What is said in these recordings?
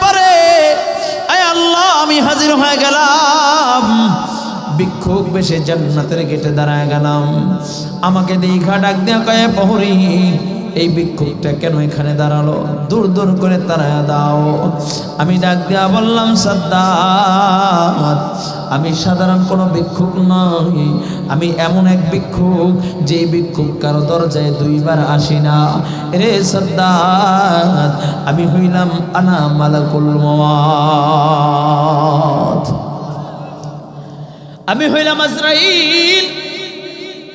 পারে, আয় আল্লাহ আমি হাজির হয়ে গেলাম, ভিক্ষুক বেশে জান্নাতের গেটে দাঁড়ায় গেলাম। আমাকে দেখা ডাক দেয়া কয়ে প্রহরী, এই ভিক্ষুকটা কেন এখানে দাঁড়ালো, দূর দূর করে তাড়ায়া দাও। আমি ডাক দেয়া বললাম, সাদ্দাত, আমি সাধারণ কোনো ভিক্ষুক নই, আমি এমন এক ভিক্ষুক যে ভিক্ষুক কারো দরজায় দুইবার আসি না। রে সাদ্দাত, আমি হইলাম আনা মালাকুল মওত, আমি হইলাম আজরাইল।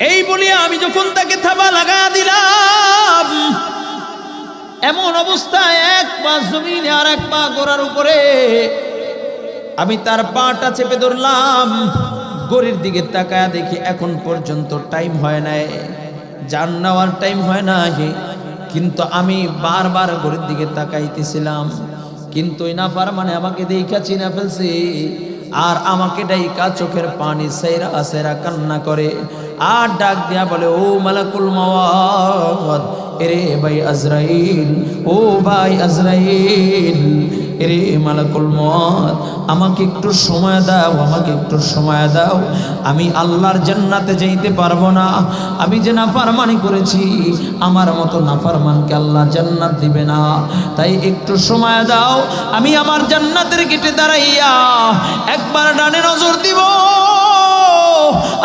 এই বলিয়া আমি যখন তাকে থাবা লাগা দিলাম, এমন অবস্থায় এক পা জমিনে আর এক পা গোড়ার উপরে, আমি তার পাটা চেপে ধরলাম। ঘড়ির দিকে তাকায়া দেখি এখন পর্যন্ত টাইম হয় নাই, জান নেওয়ার টাইম হয় নাই, কিন্তু আমি বারবার ঘড়ির দিকে তাকাইতেছিলাম। কিন্তু ওই নাফরমান আমাকে দেখা চিনা ফেলছে, আর আমাকে ডাইকা চোখের পানি সেরা সেরা কান্না করে, আর ডাক দিয়া বলে, ও মালাকুল মওত, এরে ভাই আজরাইল, ও ভাই আজরাইল, এরে মালাকুল মওত, আমাকে একটু সময় দাও, আমাকে একটু সময় দাও, আমি আল্লাহর জান্নাতে যাইতে পারবো না, আমি যে নাফরমানি করেছি, আমার মতো নাফরমানকে আল্লাহ জান্নাত দিবে না, তাই একটু সময় দাও, আমি আমার জান্নাতের গেটে দাঁড়াইয়া একবার ডানে নজর দিব,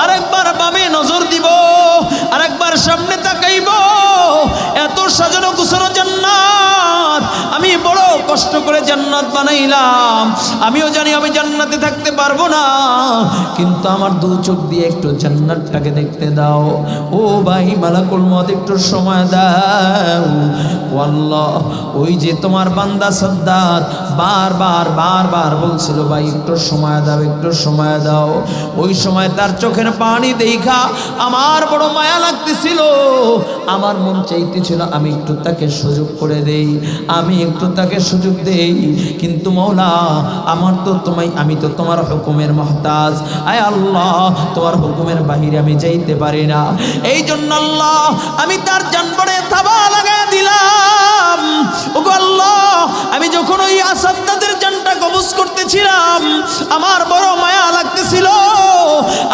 আরেকবার বামে নজর দিব, আরেকবার সামনে তাকাইব। এত সাজানো গুছানো জান্নাত, আমি বড় কষ্ট করে জান্নাত বানাইলাম, আমিও জানি আমি জান্নাতে থাকতে পারবো না, কিন্তু আমার দু চোখ দিয়ে একটু জান্নাতটাকে দেখতে দাও। ও ভাই মালাকুল মওত, একটু সময় দাও। আল্লাহ, ওই যে তোমার বান্দা সাদ্দাত বারবার বারবার বলছিল, ভাই একটু সময় দাও, একটু সময় দাও। ওই সময় তার চোখের পানি দেখা আমার বড় মায়া লাগতেছিল, আমার মন চাইতেছিল আমি একটু তাকে সুযোগ করে দেই, আমি একটু তাকে সুযোগ দেই, কিন্তু মওলা আমার তো আমি তো তোমার হুকুমের মুহতাজ, আয় আল্লাহ তোমার হুকুমের বাহিরে আমি যাইতে পারি না। এই জন্য আল্লাহ আমি তার জানবারে থাবা লাগায় দিলাম। ওগো আল্লাহ, আমি যখন ওই সাদ্দাতের জানটা কবজ করতেছিলাম, আমার বড় মায়া লাগতেছিল।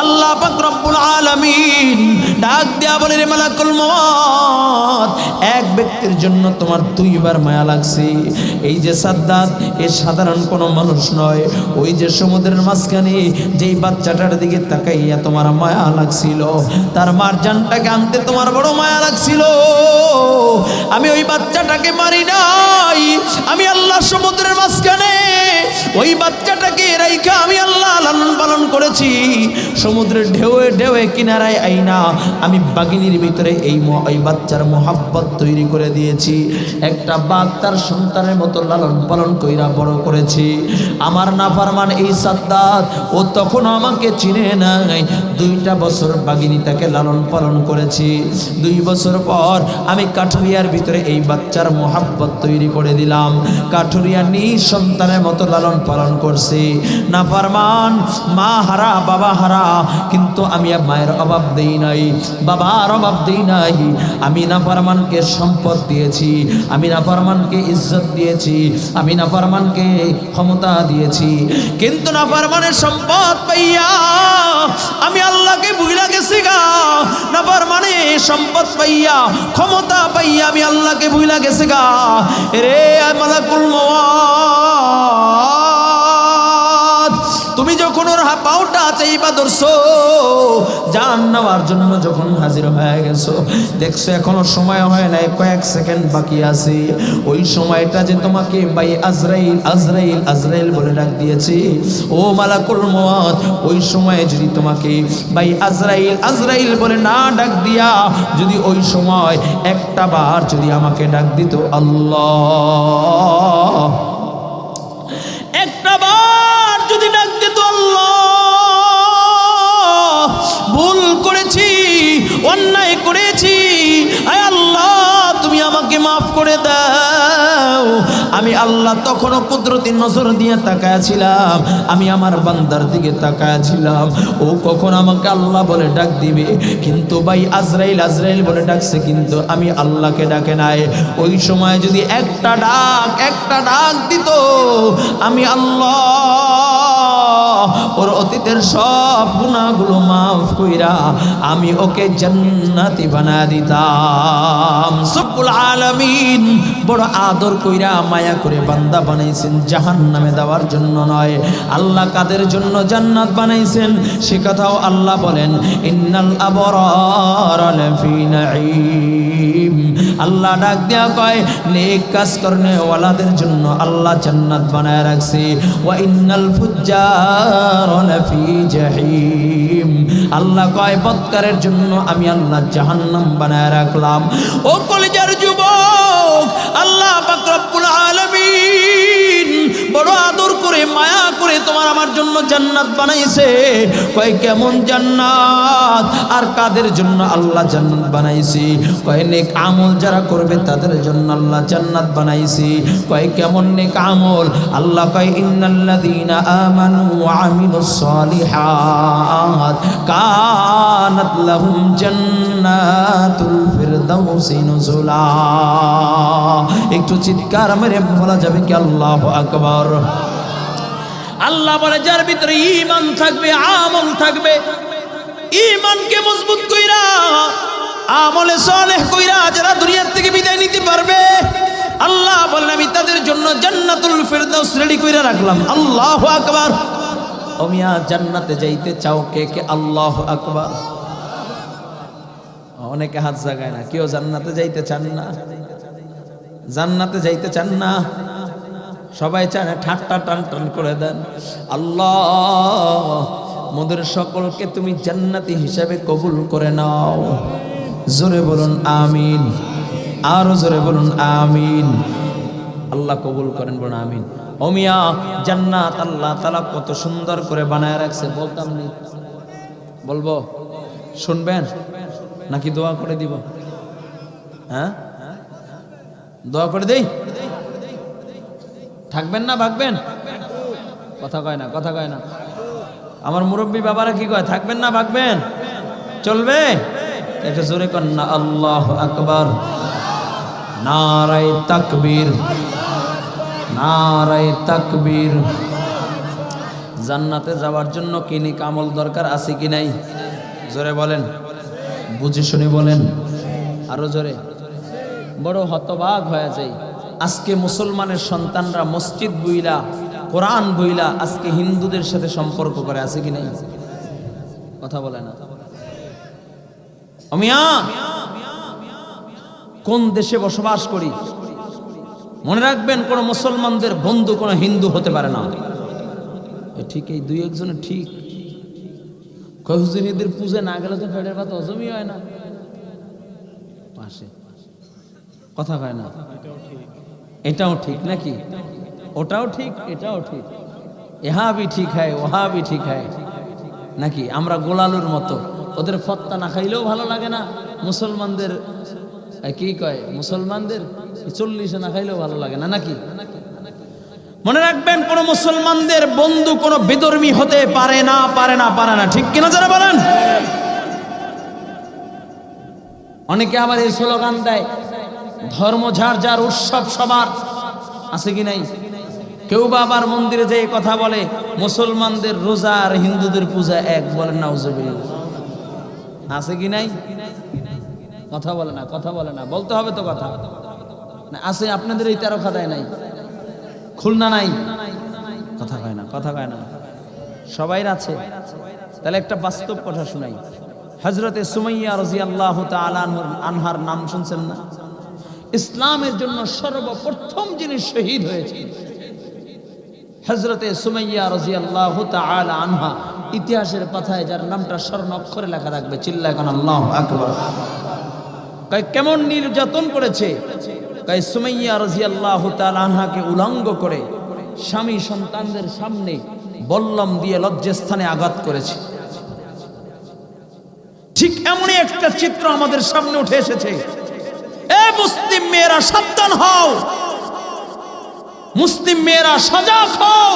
আল্লাহ পাক রব্বুল আলামিন ডাক দেয়া বলে, রে মালাকুল মওত, এক ব্যক্তির জন্য তোমার দুইবার মায়া লাগছে। এই যে সাদ্দাত, এ সাধারণ কোনো মানুষ নয়, ওই যে সমুদ্রের মাঝখানে যেই বাচ্চাটার দিকে তাকাইয়া তোমার মায়া লাগছিল, তার মার জানটাকে আনতে তোমার বড় মায়া লাগছিল। আমি ওই বাচ্চাটাকে মারি নাই, আমি আল্লাহ সমুদ্রের মাঝখানে ওই বাচ্চাটাকে রাইখা আমি আল্লাহ লালন পালন করেছি। সমুদ্রের ঢেউয়ে ঢেউয়ে কিনারায় আইনা আমি বাগিনীর ভিতরে এই বাচ্চার মোহাব্বত তৈরি করে দিয়েছি। একটা বাঘ তার সন্তানের মতো লালন পালন কইরা বড় করেছি। আমার নাফরমান এই সাদ্দাত, ও তখনও আমাকে চিনে নাই। 2টা বছর বাগিনী তাকে লালন পালন করেছি। 2 বছর পর আমি কাঠুরিয়ার ভিতরে এই বাচ্চার মোহাব্বত তৈরি করে দিলাম। কাঠুরিয়া নিজ সন্তানের মতো লালন পালন করছি। নাফরমান মা হারা, বাবা হারা, কিন্তু আমি মায়ের অভাব দেই নাই, বাবার অভাব দেই নাই। আমি নাফরমানকে সম্পদ দিয়েছি, আমি নাফরমানকে ইজ্জত দিয়েছি, আমি নাফরমানকে ক্ষমতা দিয়েছি, কিন্তু নাফরমানের সম্পদ পাইয়া আমি আল্লাহকে ভুইলা গেছি গা। নাফরমানে সম্পদ পাইয়া, ক্ষমতা পাইয়া আমি আল্লাহকে ভুইলা গেছি গা। রে মালাকুল মওত, তুমি যখন ওর পাউটা চাইবা ধরছো, জান নেওয়ার জন্য যখন হাজির হয়ে গেছো, দেখছো এখনো সময় হয় নাই, কয়েক সেকেন্ড বাকি আছে। ওই সময়টা যে তোমাকে ভাই আজরাইল আজরাইল আজরাইল বলে ডাক দিয়েছে, ও মালাকুল মওত, ওই সময়ে যদি তোমাকে ভাই আজরাইল আজরাইল বলে না ডাক দিয়া, যদি ওই সময় একটা বার যদি আমাকে ডাক দিত, আল্লাহ, একটা বার যদি ডাক দিত, আল্লাহ ভুল করেছি, অন্যায় করেছি, আয় আল্লাহ তুমি আমাকে মাফ করে দাও। আমি আল্লাহ তখনও কুদরতি নজর দিয়ে তাকায়াছিলাম, আমি আমার বান্দার দিকে তাকায়াছিলাম। ও কখন আমাকে আল্লাহ বলে ডাক দিবে, কিন্তু ভাই আজরাইল আজরাইল বলে ডাকছে, কিন্তু আমি আল্লাহকে ডাকে নাই। ওই সময় যদি একটা ডাক দিত, আমি আল্লাহ ওর অতীতের সব গুনাহগুলো মাফ কইরা আমি ওকে জান্নাতি বানায় দিতাম। রব্বুল আলামিন বড় আদর কইরা মায়া করে বান্দা বানাইছেন জাহান্নামে দেওয়ার জন্য নয়। আল্লাহ কাদের জন্য জান্নাত বানাইছেন সে কথাও আল্লাহ বলেন, ইন্নাল আবরার লাফি নাঈম। আল্লাহ ডাক দেয়া কয় নেক কাজ করনে ওয়ালাদের জন্য আল্লাহ জান্নাত বানায় রাখছে। ওয়া ইন্নাল ফুজ্জার লাফি জাহিম। আল্লাহ কয় বদকারের জন্য আমি আল্লাহ জাহান্নাম বানায় রাখলাম। ও কলিজার যুবক, আল্লাহ পাক রব্বুল আলামিন বড় আদর করে মায়া করে তোমার আমার জন্য জান্নাত বানাইছে। কয় কেমন জান্নাত, আর কাদের জন্য আল্লাহ জান্নাত বানাইছে? কয় নেক আমল যারা করবে তাদের জন্য আল্লাহ জান্নাত বানাইছে। কয় কেমন নেক আমল? আল্লাহ কয় ইন্নাল্লাযীনা আমানু ওয়া আমিলুস সালিহাত কানাত লাহুম জান্নাতুল ফিরদাউসি নুজুলা। একটু চিৎকার মেরে বলা যাবে কি আল্লাহু আকবার? আল্লাহ বলে যার ভিতরে ঈমান থাকবে, আমল থাকবে, ঈমানকে মজবুত কইরা আমলে সালেহ কইরা যারা দুনিয়া থেকে বিদায় নিতে পারবে, আল্লাহ বলেন আমি তাদের জন্য জান্নাতুল ফিরদাউস রেডি কইরা রাখলাম। আল্লাহু আকবার। ও মিয়া, জান্নাতে যাইতে চাও কে কে? আল্লাহু আকবার। অনেকে হাত জাগায় না, কেউ জান্নাতে যাইতে চান না, জান্নাতে যাইতে চান না। সবাই চান ঠাট্টা টান টান করে দেন। আল্লাহ মোদের সকলকে তুমি জান্নাতি হিসাবে কবুল করে নাও। জোরে বলুন আমিন, আরো জোরে বলুন আমিন। আল্লাহ কবুল করেন, বলুন আমিন। ও মিয়া, জান্নাত আল্লাহ তাআলা কত সুন্দর করে বানায় রাখছে, বলতাম নি? বলবো? শুনবেন নাকি দোয়া করে দিব? হ্যাঁ, দোয়া করে দেই? থাকবেন না ভাগবেন? কথা কয় না, কথা কয় না। আমার মুরব্বী বাবারা কি কয়? থাকবেন না ভাগবেন? চলবে? একটা জোরে কর না আল্লাহু আকবার। নারায়ে তাকবীর, নারায়ে তাকবীর। জান্নাতে যাওয়ার জন্য কি নেক আমল দরকার আছে কি নাই? জোরে বলেন, বুঝে শুনে বলেন, আরো জোরে। বড় হতবাক হয়ে যায় আজকে মুসলমানের সন্তানরা মসজিদ বইলা, কোরআন বইলা আজকে হিন্দুদের সাথে সম্পর্ক করে, আছে কি নাই? কথা বলে না। আমিয়া কোন দেশে বসবাস করি, মনে রাখবেন কোন মুসলমানদের বন্ধু কোন হিন্দু হতে পারে না। ঠিক এই দুই একজনের ঠিক কয়েকজনের পূজা না গেলে তো পেটের ভাত হজমই হয় না। পাশে কথা কয় না। এটাও ঠিক নাকি? ওটাও ঠিক, এটাও ঠিক। ইহা ভি ঠিক হয়, ওহা ভি ঠিক হয় নাকি? আমরা গোলালুর মতো, ওদের ফত্তা না খাইলেও ভালো লাগে না। মুসলমানদের কি কয়, মুসলমানদের 40 না খাইলেও ভালো লাগে না নাকি? মনে রাখবেন কোন মুসলমানদের বন্ধু কোন বিধর্মী হতে পারে না, পারে না, পারে না। ঠিক কিনা যারা বলেন? অনেকে আবার এই স্লোগান দেয় ধর্ম যার যার, উৎসব সবার, আছে কি নাই? কেউ বা আবার মন্দিরে যে কথা বলে মুসলমানদের রোজা আর হিন্দুদের পূজা এক, বলেন নাউজুবিল্লাহ। আছে কি নাই? কথা বলে না, কথা বলে না। বলতে হবে তো কথা না। আছে আপনাদের এই 13 খাদায় নাই, খুলনা নাই, কথা কয় না, কথা কয় না। সবাই আছে। তাহলে একটা বাস্তব কথা শুনাই। হযরতে সুমাইয়া রাদিয়াল্লাহু তাআলা আনহার নাম শুনছেন না? ইসলামের জন্য সর্বপ্রথম যিনি শহীদ হয়েছে হযরতে সুমাইয়া রাদিয়াল্লাহু তাআলা আনহা, ইতিহাসের পাতায় যার নামটা স্বর্ণ অক্ষরে লেখা থাকবে। চিল্লায় কোন আল্লাহু আকবার। কয় কেমন নির্যাতন করেছে? কয় সুমাইয়া রাদিয়াল্লাহু তাআলা আনহাকে উলঙ্গ করে স্বামী সন্তানদের সামনে বল্লম দিয়ে লজ্জাস্থানে আঘাত করেছে। ঠিক এমনই একটা চিত্র আমাদের সামনে উঠে এসেছে। এ মুসলিম মেয়েরা সাবধান হও, মুসলিম মেয়েরা সজাগ হও।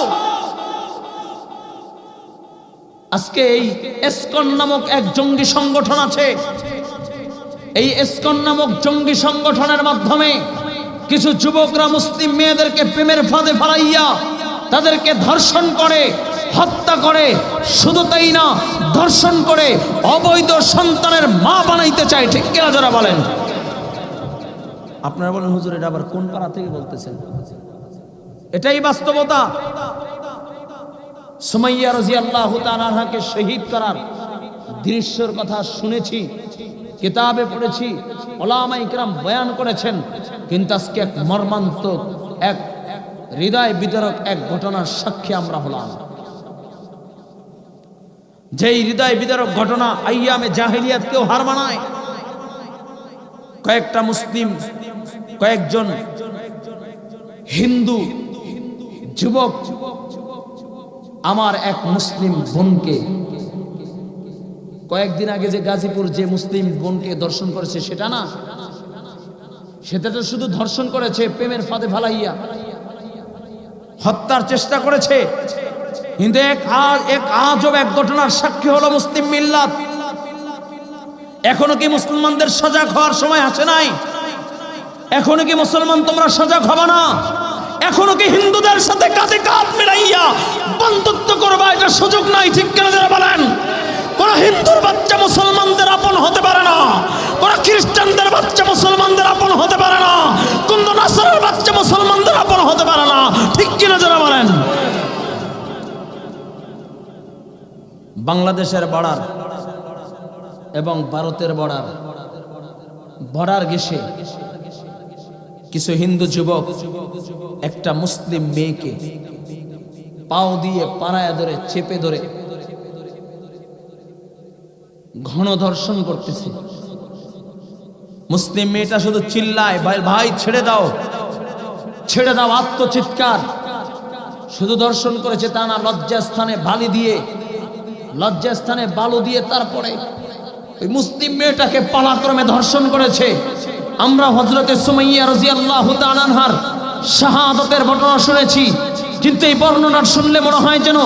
আজকে এই ইসকন নামক এক জঙ্গি সংগঠন আছে। এই ইসকন নামক জঙ্গি সংগঠনের মাধ্যমে কিছু যুবকরা মুসলিম মেয়েদেরকে প্রেমের ফাঁদে ফেলাইয়া তাদেরকে ধর্ষণ করে, হত্যা করে। শুধু তাই না, ধর্ষণ করে অবৈধ সন্তানের মা বানাইতে চায়। ঠিক কিনা যারা বলেন? আপনারা বলেন হুজুর এটা আবার কোন পাড়া থেকে বলতেছেন? এটাই বাস্তবতা। সুমাইয়া রাদিয়াল্লাহু তাআলা আনহাকে শহীদ করার দৃশ্যের কথা শুনেছি, কিতাবে পড়েছি, উলামায়ে কিরাম বয়ান করেছেন। কিন্তু আজকে এক মর্মান্তিক, এক হৃদয় বিদারক এক ঘটনার সাক্ষী আমরা হলাম। যেই হৃদয় বিদারক ঘটনা আইয়ামে জাহেলিয়াতকেও হার মানায়। কয়েকটা মুসলিম, কয়েকজন হিন্দু যুবক আমার এক মুসলিম বোনকে, কয়েকদিন আগে যে গাজীপুর যে মুসলিম বোনকে ধর্ষণ করেছে সেটা না, সেটা তো শুধু ধর্ষণ করেছে, প্রেমের ফাঁদে ফালাইয়া হত্যার চেষ্টা করেছে। কিন্তু এক আজব এক ঘটনার সাক্ষী হলো মুসলিম মিল্লাত। এখনো কি মুসলমানদের সজাগ হওয়ার সময় আসে নাই? এখনো কি মুসলমান তোমরা সজাগ হবে না? এখনো কি হিন্দুদের সাথে কাঁধে কাঁধ মিলাইয়া বন্ধুত্ব করবা? এটা সুযোগ নাই। ঠিক কেন যারা বলেন? কোন হিন্দুর বাচ্চা মুসলমানদের আপন হতে পারে না, কোন খ্রিস্টানদের বাচ্চা মুসলমানদের আপন হতে পারে না, কোন নাসারার বাচ্চা মুসলমানদের আপন হতে পারে না। ঠিক কিনা যারা বলেন? বাংলাদেশের বর্ডার এবং ভারতের বর্ডার ঘেঁষে কিছু হিন্দু যুবক একটা মুসলিম মেয়েকে পাও দিয়ে পাড়ায় ধরে চেপে ধরে ঘন ধর্ষণ করতেছে। মুসলিম মেয়েটা শুধু চিল্লায়, ভাই ভাই ছেড়ে দাও, ছেড়ে দাও, আত্মচিৎকার। শুধু ধর্ষণ করেছে তা না, লজ্জাস্থানে বালু দিয়ে তারপরে ওই মুসলিম মেয়েটাকে পালাক্রমে ধর্ষণ করেছে। আমরা হযরতে সুমাইয়া রাদিয়াল্লাহু তাআলা আনহার শাহাদাতের ঘটনা শুনেছি, কিন্তু এই বর্ণনা শুনলে মনে হয় যেন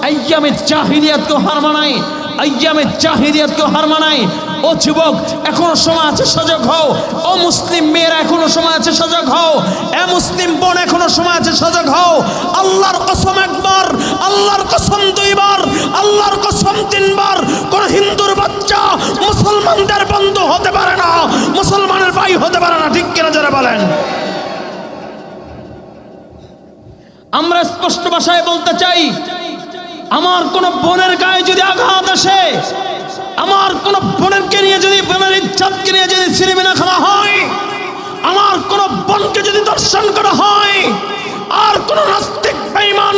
আইয়ামে জাহিলিয়াতকে হার মানায়, আইয়ামে জাহিলিয়াতকে হার মানায়। ও যুবক, এখনো সময় আছে, সজাগ হও। ও মুসলিম মেয়েরা, এখনো সময় আছে, সজাগ হও। এ মুসলিম বোন, এখনো সময় আছে, সজাগ হও। আল্লাহর কসম একবার, আল্লাহর কসম দুইবার, আল্লাহর কসম তিনবার, কোন হিন্দুর বাচ্চা মুসলমানদের বন্ধু হতে পারে না, মুসলমানের ভাই হতে পারে না। ঠিক কিনা যারা বলেন? আমরা স্পষ্ট ভাষায় বলতে চাই, আমার কোন বোনের গায়ে যদি আঘাত আসে, আমার কোন বোনকে নিয়ে যদি, বোনের ইজ্জতকে নিয়ে যদি সিনেমিনা খেলা হয়, আমার কোন বোনকে যদি দর্শন করা হয়, আর কোন নাস্তিক বেঈমান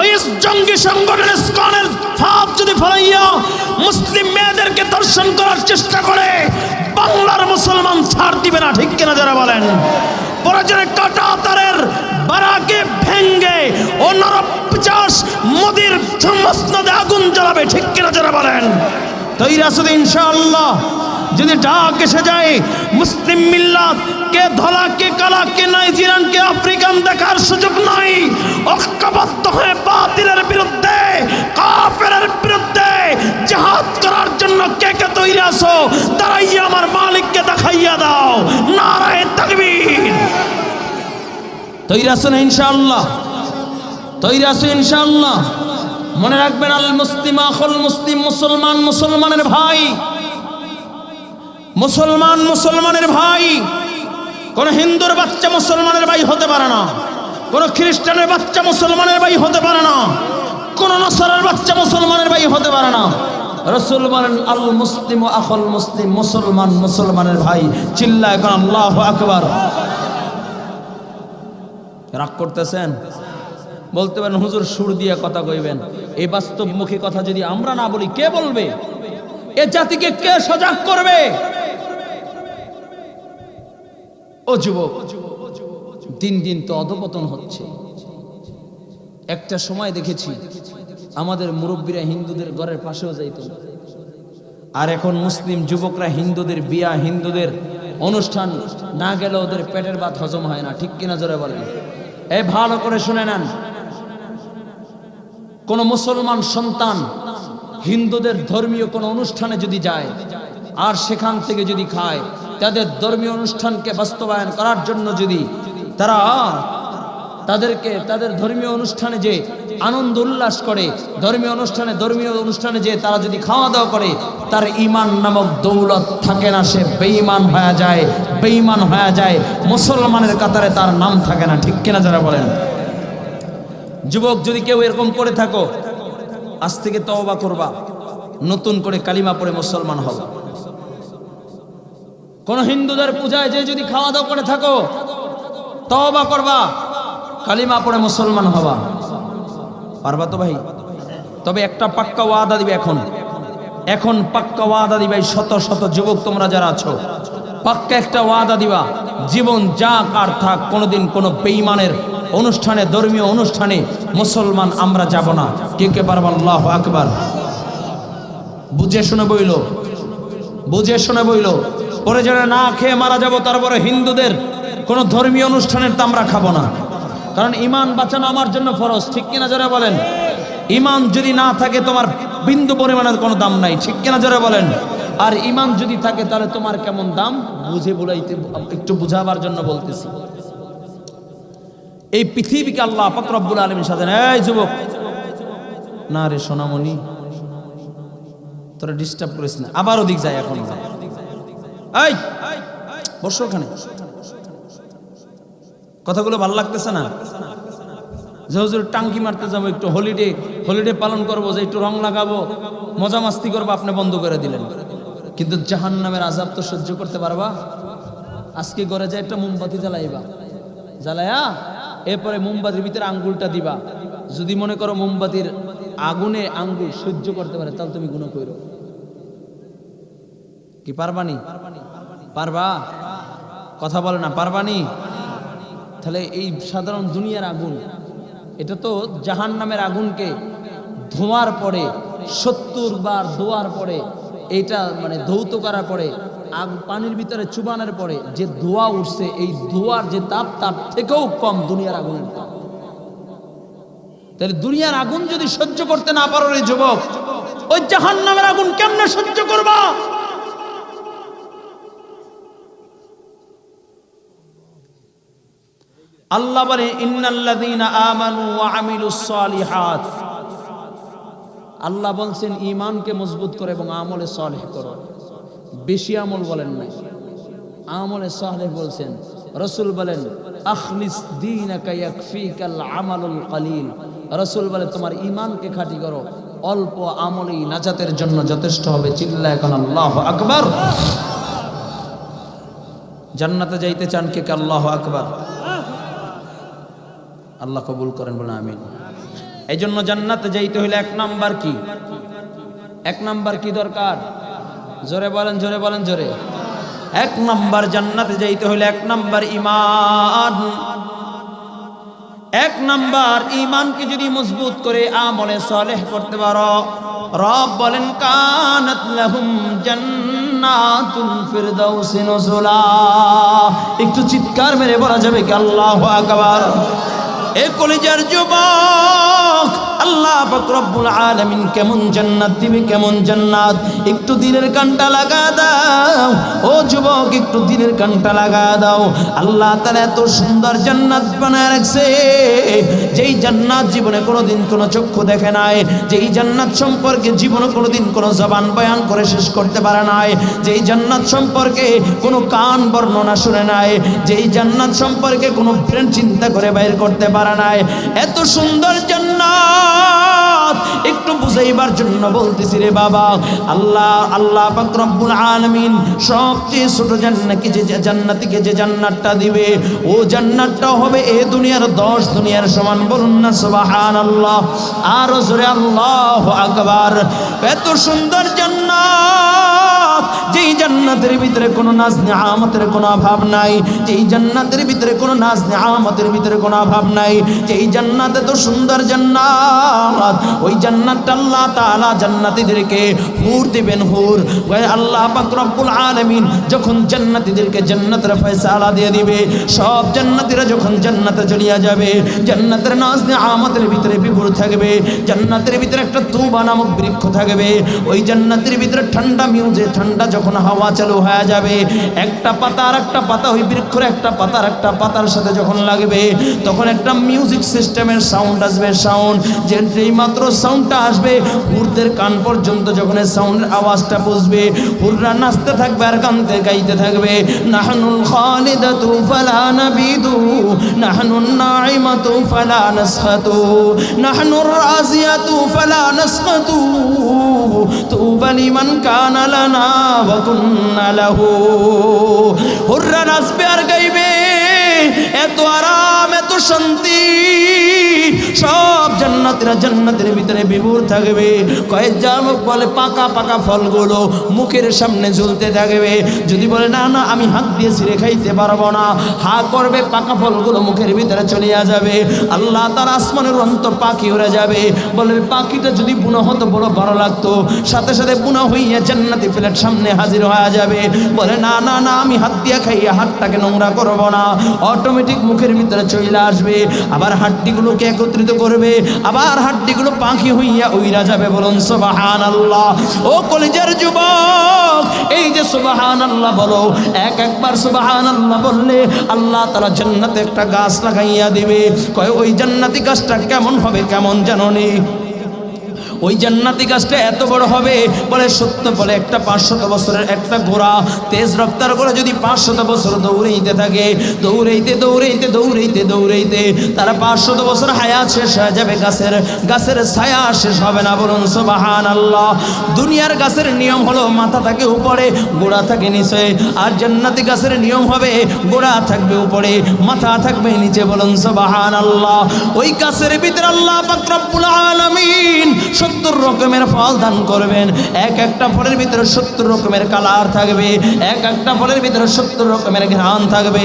ওই জঙ্গি সংগঠনের ইসকনের ফাঁদ যদি ফলাইয়া মুসলিম মেয়েদেরকে দর্শন করার চেষ্টা করে, বাংলার মুসলমান ছাড় দিবে না। ঠিক কিনা যারা বলেন? পরাজয় কাটা তারের বারাকে ভেঙ্গে ও নরপিচাস মোদির মসনদে আগুন জ্বালাবে। ঠিক কিনা যারা বলেন? তৈরি আছো ইনশাআল্লাহ? যদি ডাক এসে যায় মুসলিম মিল্লাত, কে ধলা, কে কালা, কে নাইজেরিয়ান, কে আফ্রিকান দেখার সুযোগ নাই। ঐক্যবদ্ধ হয়ে বাতিলের বিরুদ্ধে, কাফেরের বিরুদ্ধে জিহাদ করার জন্য কে কে তৈরি আছো? দাঁড়াইয়া আমার মালিককে দেখাইয়া দাও। নারায়ে তাকবীর। তৈরি আছো না ইনশাআল্লাহ? তৈরি আছো ইনশাআল্লাহ? মনে রাখবেন, আল মুসলিম আখুল মুসলিম, মুসলমান মুসলমানের ভাই, মুসলমান মুসলমানের ভাই। কোন হিন্দুর বাচ্চা মুসলমানের ভাই হতে পারে না, কোন খ্রিস্টানের বাচ্চা মুসলমানের ভাই হতে পারে না, কোন নাসারার বাচ্চা মুসলমানের ভাই হতে পারে না। রাসূল বলেন, আল মুসলিম আখুল মুসলিম, মুসলমান মুসলমানের ভাই। চিল্লায় কোন আল্লাহু আকবার। রাগ করতেছেন? বলতে পারেন হুজুর সুর দিয়ে কথা কইবেন। এই বাস্তবমুখী কথা যদি আমরা না বলি, কে বলবে? এ জাতিকে কে সজাগ করবে? ও যুবক, দিন দিন তো অধপতন হচ্ছে। একটা সময় দেখেছি আমাদের মুরব্বীরা হিন্দুদের ঘরের পাশেও যাইত, আর এখন মুসলিম যুবকরা হিন্দুদের বিয়া, হিন্দুদের অনুষ্ঠান না গেলে ওদের পেটের ভাত হজম হয় না। ঠিক কিনা জোরে বলেন? এই ভালো করে শুনে নেন, কোন মুসলমান সন্তান হিন্দুদের ধর্মীয় কোনো অনুষ্ঠানে যদি যায় আর সেখান থেকে যদি খায়, তাদের ধর্মীয় অনুষ্ঠানকে বাস্তবায়ন করার জন্য যদি তারা তাদের ধর্মীয় অনুষ্ঠানে যে আনন্দ উল্লাস করে, ধর্মীয় অনুষ্ঠানে যে তারা যদি খাওয়া দাওয়া করে, তার ঈমান নামক দৌলত থাকে না, সে বেঈমান হয়ে যায়, মুসলমানের কাতারে তার নাম থাকে না। ঠিক কিনা যারা বলেন? যুবক, যদি কেউ এরকম করে থাকো, আজ থেকে তওবা করবা, নতুন করে কালিমা পড়ে মুসলমান হবা। কোন হিন্দুদের পূজায় যে যদি খাওয়া দাওয়া করে থাকো, তওবা করবা, কালিমা পড়ে মুসলমান হবা। পারবা তো ভাই? তবে একটা পাক্কা ওয়াদা দিবে, এখন পাক্কা ওয়াদা দিবে। শত শত যুবক তোমরা যারা আছো, পাক্কা একটা ওয়াদা দিবা, জীবন যা কার থাক, কোনোদিন কোনো বেঈমানের অনুষ্ঠানে, ধর্মীয় অনুষ্ঠানে মুসলমান আমরা যাব না। কে পারবা? আল্লাহু আকবার। বুঝে শুনে বইল। পরে যারা না খেয়ে মারা যাব, তারপরে হিন্দুদের কোনো ধর্মীয় অনুষ্ঠানের তো আমরা খাবো না, কারণ ঈমান বাঁচানো আমার জন্য ফরজ। ঠিক কিনা যারা বলেন? ঈমান যদি না থাকে, তোমার বিন্দু পরিমাণের কোনো দাম নাই। ঠিক কিনা যারা বলেন? আর ঈমান যদি থাকে, তাহলে তোমার কেমন দাম বলাইতে একটু বুঝাবার জন্য বলতেছি। এই পৃথিবীকে আল্লাহ পাক রব্বুল আলামিন সাজান। এই যুবক, না রে সোনামণি, তোরা ডিস্টার্ব করিস না, আবার ওদিক যায়। এখন এই বসো, ওখানে কথাগুলো ভালো লাগতেছে না? যে হুজুর টাঙ্কি মারতে যাবো, একটু হলিডে পালন করবো, যে একটু রং লাগাবো, মজা মাস্তি করবো, আপনি বন্ধ করে দিলেন। কিন্তু জাহান্নামের আযাব তো সহ্য করতে পারবা? আজকে ঘরে যায় একটা মোমবাতি জ্বালায়া এরপরে মোমবাতির ভিতরে আঙ্গুলটা দিবা। যদি মনে করো মোমবাতির আগুনে আঙ্গুল সহ্য করতে পারে, তাহলে তুমি গুনাহ কইরো। কি পারবানি? পারবা? কথা বলে না, পারবানি? তাহলে এই সাধারণ দুনিয়ার আগুন, এটা তো জাহান্নামের আগুনকে ধোয়ার পরে, 70 বার ধোয়ার পরে, এইটা মানে ধৌত করার পরে, পানির ভিতরে চুবানোর পরে যে ধোঁয়া উঠছে, এই ধোঁয়ার যে তাপ, তার থেকেও কম দুনিয়ার আগুনের তাপ। তাহলে দুনিয়ার আগুন যদি সহ্য করতে না পারো রে যুবক, ওই জাহান্নামের আগুন কেমনে সহ্য করবা? আল্লাহ বলে, ইন্নাল্লাযীনা আমানু ওয়া আমিলুস সালিহাত। আল্লাহ বলছেন ঈমানকে মজবুত করে এবং আমলে সালেহ করো। বেশি আমল বলেন নাই, আমলে সালেহ বলছেন। রাসূল বলেন, আখলিস দীনাকা ইয়াকফিকাল আমালুল কলিল। রাসূল বলে, তোমার ঈমানকে খাঁটি করো, অল্প আমলই নাজাতের জন্য যথেষ্ট হবে। চিল্লায় এখন আল্লাহু আকবার। জান্নাতে যাইতে চান কে? আল্লাহু আকবার। আল্লাহ কবুল করেন, বলেন আমিন। এই জন্য জান্নাতে যাইতে হইলে এক নাম্বার কি দরকার? জোরে বলেন। এক নাম্বার জান্নাতে যাইতে হইলে এক নাম্বার ঈমান। এক নাম্বার ঈমানকে যদি মজবুত করে আমলে সালেহ করতে পারো, রব বলেন, কানাত লাহুম জান্নাতুল ফিরদাউসি নুজুলা। একটু চিৎকার মেরে বলা যাবে কি আল্লাহু আকবার? এ কলিজার যুবক, আল্লাহ পাক রব্বুল আলামিন কেমন জান্নাত দিবে, কেমন জান্নাত, একটু দিলের কানটা লাগা দাও। ও যুবক, একটু দিলের কানটা লাগা দাও। আল্লাহ তাআলা এত সুন্দর জান্নাত বানায় রাখছে, যেই জান্নাত জীবনে কোনোদিন কোনো চক্ষু দেখে নাই, যেই জান্নাত সম্পর্কে জীবনে কোনোদিন কোনো জবান বয়ান করে শেষ করতে পারে নাই, যেই জান্নাত সম্পর্কে কোনো কান বর্ণনা শুনে নাই, যেই জান্নাত সম্পর্কে কোনো ব্রেন চিন্তা করে বাইর করতে পারে নাই। এত সুন্দর জান্নাত একটু বুঝাইবার জন্য বলতেছি রে বাবা। আল্লাহ পাক রব্বুল আলামিন সবচেয়ে ছোট জান্নাতীকে যে জান্নাতটা দিবে, ও জান্নাতটা হবে এই দুনিয়ার 10 দুনিয়ার সমান। বলুন না সুবহানাল্লাহ, আরো জোরে আল্লাহু আকবার। এত সুন্দর জান্নাত যেই জান্নাতের ভিতরে কোনো নাজ নিয়ামতের কোনো অভাব নাই, যেই জান্নাতের ভিতরে কোনো নাজ নিয়ামতের ভিতরে কোনো অভাব নাই, যেই জান্নাত এত সুন্দর জান্নাত, ওই জান্নাতটা আল্লাহ তাআলা জান্নাতীদেরকে হুর দিবেন, হুর। আল্লাহ পাক রব্বুল আলামিন যখন জান্নাতীদেরকে জান্নাতের ফয়সালা দিয়ে দিবে, সব জান্নাতীরা যখন জান্নাতে চলিয়া যাবে, জান্নাতের নাজ নিয়ামতের ভিতরে বিভোর থাকবে। জান্নাতের ভিতরে একটা তুবা নামক বৃক্ষ থাকবে, ওই জান্নাতের ভিতরে ঠান্ডা মিউজে ঠান্ডা যখন হাওয়া চালু হয়ে যাবে, একটা পাতা আর একটা পাতা, ওই বৃক্ষের একটা পাতা আর একটা পাতার সাথে যখন লাগবে, তখন একটা মিউজিক সিস্টেমের সাউন্ড আসবে, সাউন্ড যেই মাত্র সাউন্ডটা আসবে, হুরদের কান পর্যন্ত যখন এই সাউন্ডের আওয়াজটা পৌঁছবে, হুররা নাচতে থাকবে আর গানতে গাইতে থাকবে। নাহনুল খালিদাতু ফালা নাবিদু, নাহনুন নাইমাতু ফালা নাসখাতু, নাহনুর রাজিয়াতু ফালা নাসখাতু, তুবা লিমান কানা লানা ওয়া কুন্না লাহু। হুররা নাচবে আর গাইবে, এত আরাম এত শান্তি, সব জান্নাতীরা জান্নাতের ভিতরে বিভোর থাকবে। কয়েক জামক বলে পাকা পাকা ফলগুলো মুখের সামনে ঝুলতে থাকবে, যদি বলে না না আমি হাত দিয়ে ছিঁড়ে খাইতে পারবো না, হা করবে, পাকা ফলগুলো মুখের ভিতরে চলিয়া যাবে। আল্লাহ তার আসমানের অন্ত পাখি উড়ে যাবে, বলে পাখিটা যদি বুনো হতো বড় ভালো লাগতো, সাথে সাথে বুনো হইয়া জান্নাতি প্লেট সামনে হাজির হয়ে যাবে, বলে না না না আমি হাত দিয়ে খাইয়া হাতটাকে নোংরা করবো না, অটোমেটিক মুখের ভিতরে চলে আসবে। আবার হাড্ডিগুলোকে একত্রিত করবে, আবার হাড্ডিগুলো পাখি হইয়া উইরা যাবে। বলুন সুবহানাল্লাহ। ও কলিজার যুবক, এই যে সুবহানাল্লাহ বলো, একবার সুবহানাল্লাহ বললে আল্লাহ তাআলা জান্নাতে একটা গাছ লাগাইয়া দিবে। কয় ওই জান্নাতি গাছটা কেমন হবে, কেমন জানো নি? ওই জান্নাতি গাছটা এত বড় হবে, বলে সত্য, বলে একটা 500 বছরের একটা ঘোড়া তেজ রফতার করে যদি 500 বছর দৌড়াইতে থাকে, দৌড়াইতে দৌড়াইতে দৌড়াইতে দৌড়াইতে তারা 500 বছর হায়াত শেষ হয়ে যাবে, গাছের ছায়া শেষ হবে না। বলুন সুবহানাল্লাহ। দুনিয়ার গাছের নিয়ম হলো মাথা থাকে উপরে, গোড়া থাকে নিচে, আর জান্নাতি গাছের নিয়ম হবে গোড়া থাকবে উপরে, মাথা থাকবে নিচে। বলুন সুবহানাল্লাহ। ওই গাছের ভিতরে আল্লাহ পাক রব্বুল আলামিন 70 রকমের ফল দান করবেন। এক একটা ফলের ভিতরে 70 রকমের কালার থাকবে, এক একটা ফলের ভিতরে 70 রকমের ঘ্রাণ থাকবে,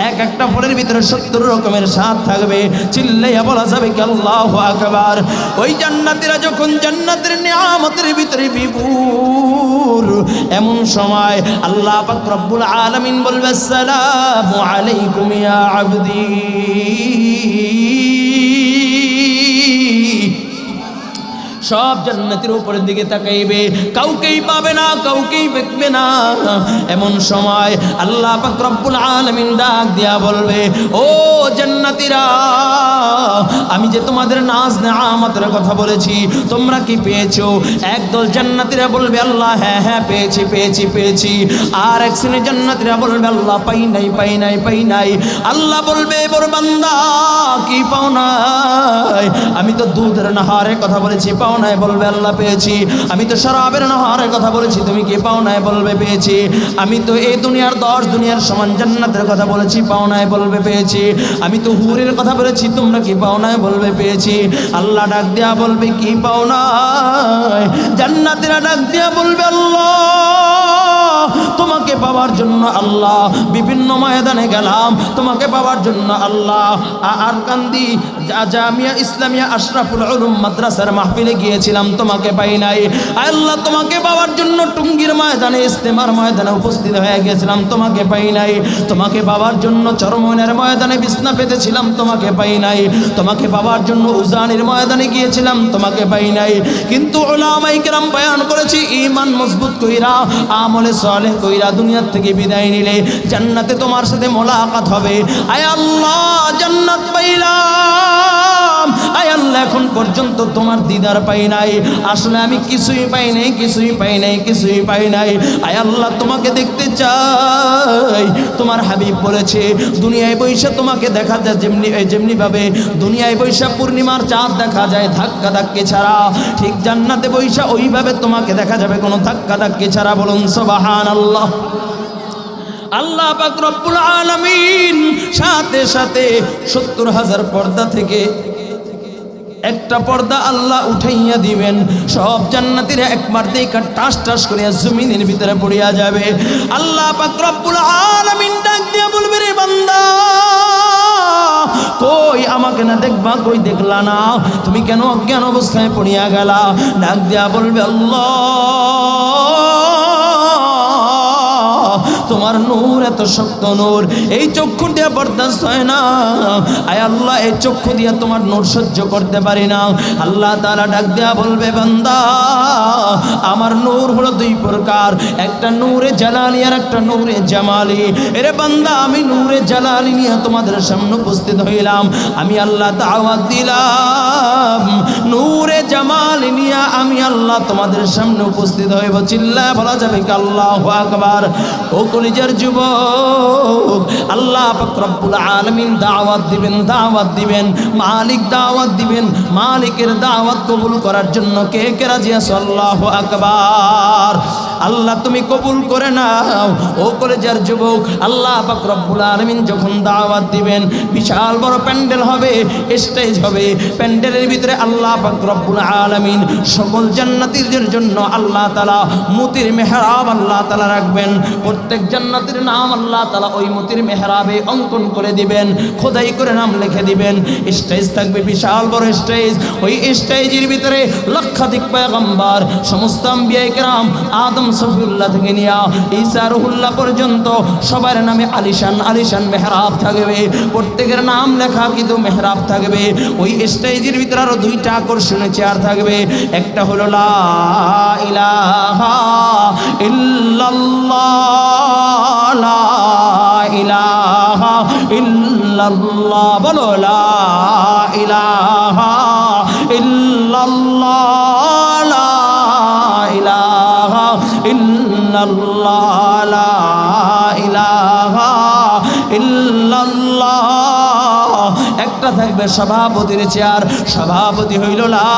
এক একটা ফলের ভিতরে 70 রকমের স্বাদ থাকবে। চিল্লাইয়া বলা যাবে কি আল্লাহু আকবার। ওই জান্নাতীরা যখন জান্নাতের নিয়ামতের ভিতরে বিভোর, এমন সময় আল্লাহ পাক রব্বুল আলামিন বলবে আসসালামু আলাইকুম ইয়া আবদি। সব জান্নাতের উপরের দিকে তাকাইবে, কাউকেই পাবে না, কাউকেই দেখবে না। এমন সময় আল্লাহ পাক রব্বুল আলামিন ডাক দিয়া বলবে, ও জান্নাতীরা, আমি যে তোমাদের নাজ নিয়ামতের কথা বলেছি তোমরা কি পেয়েছো? একদল জান্নাতীরা বলবে আল্লাহ হ্যাঁ হ্যাঁ পেয়েছি পেয়েছি পেয়েছি। আর এক শ্রেণীর জান্নাতীরা বলবে আল্লাহ পাই নাই পাই নাই পাই নাই। আল্লাহ বলবে বড় বান্দা কি পাও নাই? আমি তো দুধের নাহারের কথা বলেছি, পাও নাই? বলবে আল্লাহ পেয়েছি। আমি তো শরাবের নাহারের কথা বলেছি, তুমি কি পাও নাই? বলবে পেয়েছি। আমি তো এই দুনিয়ার 10 দুনিয়ার সমান জান্নাতের কথা বলেছি, পাও নাই? বলবে পেয়েছি। আমি তো হুরের কথা বলেছি, তোমরা কি পাও নাই? বলবে পেয়েছি। আল্লাহ ডাক দিয়া বলবে কি পাও নাই? জান্নাতীরা ডাক দিয়া বলবে আল্লাহ তোমাকে পাওয়ার জন্য আল্লাহ বিভিন্ন ময়দানে গেলাম, তোমাকে পাওয়ার জন্য আল্লাহ আর কান্দি জামিয়া ইসলামিয়া আশরাফুল উলুম মাদ্রাসার মাহফিলে গিয়েছিলাম, তোমাকে পাই নাই। আল্লাহ তোমাকে পাওয়ার জন্য টুঙ্গির ময়দানে ইস্তেমার ময়দানে উপস্থিত হয়ে গেছিলাম, তোমাকে পাই নাই। তোমাকে পাওয়ার জন্য চরমনের ময়দানে বিছনা পেতেছিলাম, তোমাকে পাই নাই। তোমাকে পাওয়ার জন্য উজানির ময়দানে গিয়েছিলাম, তোমাকে পাই নাই। কিন্তু উলামায়ে কেরাম বয়ান করেছি, ঈমান মজবুত কইরা আমলে সালেহ কইরা দুনিয়ার থেকে বিদায় নিলে জান্নাতে তোমার সাথে মোলাকাত হবে। আয় আল্লাহ জান্নাত পাইলাম, আয় আল্লাহ এখন পর্যন্ত তোমার দিদার পাই নাই। আসলে আমি কিছুই পাই নাই, কিছুই পাই নাই, কিছুই পাই নাই। আয় আল্লাহ তোমাকে দেখতে চাই। তোমার হাবিব বলেছে দুনিয়ায় বৈশা তোমাকে দেখা যায় যেমনি ভাবে দুনিয়ায় বৈশা পূর্ণিমার চাঁদ দেখা যায় ধাক্কা ধাক্কি ছাড়া, ঠিক জান্নাতে বৈশা ওইভাবে তোমাকে দেখা যাবে কোনো ধাক্কা ধাক্কি ছাড়া। বলুন সুবহানাল্লাহ। আল্লাহ পাক রব্বুল আলামিন সাথে সাথে 70,000 পর্দা থেকে একটা পর্দা আল্লাহ উঠাইয়া দিবেন, সব জান্নাতীরা একবার দেখা টাস টাস করিয়া জমিনের ভিতরে পড়িয়া যাবে। আল্লাহ পাক রব্বুল আলামিন ডাক দিয়া বলবে, রে বান্দা কই আমাকে না দেখবা, কই দেখলা না, তুমি কেন অজ্ঞান অবস্থায় পড়িয়া গেলা? ডাক দিয়া বলবে, আল্লাহ তোমার নূর এত শক্ত নূর, এই চক্ষু দিয়া বরদাস্ত হয় না। আয় আল্লাহ এই চক্ষু দিয়া তোমার নূর সহ্য করতে পারি না। আল্লাহ তাআলা ডাক দিয়া বলবে, বান্দা আমার নূর হলো দুই প্রকার, একটা নূরে জালালি আর একটা নূরে জামালি। এরে বান্দা আমি নূরে জালালি নিয়ে তোমাদের সামনে উপস্থিত হইলাম, আমি আল্লাহ দাওয়াত দিলাম নূরে জামালি নিয়ে আমি আল্লাহ তোমাদের সামনে উপস্থিত হইব। চিল্লায় বলা যাবে কি আল্লাহু আকবার? ও কলিজার যুবক, আল্লাহ পাক রব্বুল আলামিন দাওয়াত দিবেন, দাওয়াত দিবেন, মালিক দাওয়াত দিবেন। মালিকের দাওয়াত কবুল করার জন্য কে কে রাজি আছো? আল্লাহু আকবার। আল্লাহ তুমি কবুল করে নাও। ও কলিজার যুবক, আল্লাহ পাক রব্বুল আলামিন যখন দাওয়াত দিবেন, বিশাল বড় প্যান্ডেল হবে, স্টেজ হবে। প্যান্ডেলের ভিতরে আল্লাহ পাক রব্বুল আলামিন সকল জান্নাতীদের জন্য আল্লাহ তাআলা মুতির মেহরাব আল্লাহ তাআলা রাখবেন। প্রত্যেক জান্নাতের নাম আল্লাহ তাআলা ওই মুতির মেহরাবে অঙ্কন করে দিবেন, খোদাই করে নাম লিখে দিবেন। স্টেজ থাকবে বিশাল বড় স্টেজ, ওই স্টেজের ভিতরে লক্ষাধিক পয়গম্বর, সমস্ত আম্বিয়া কিরাম, আদম সফিউল্লাহ থেকে নিয়া ঈসা রুহুল্লাহ পর্যন্ত সবার নামে আলিশান আলিশান মেহরাব থাকবে, প্রত্যেকের নাম লেখা কিন্তু মেহরাব থাকবে। ওই স্টেজের ভিতরে আরো দুইটা আকর্ষণীয় চেয়ার থাকবে, একটা হলো লা ইলাহা ইল্লাল্লাহ, লা ইলাহা ইল্লাল্লাহ, বলো লা ইলাহা ইল্লাল্লাহ, লা ইলাহা ইল্লাল্লাহ, লা ইলাহা ইল্লাল্লাহ। একটা থাকবে সভাপতির চেয়ার, সভাপতি হইল লা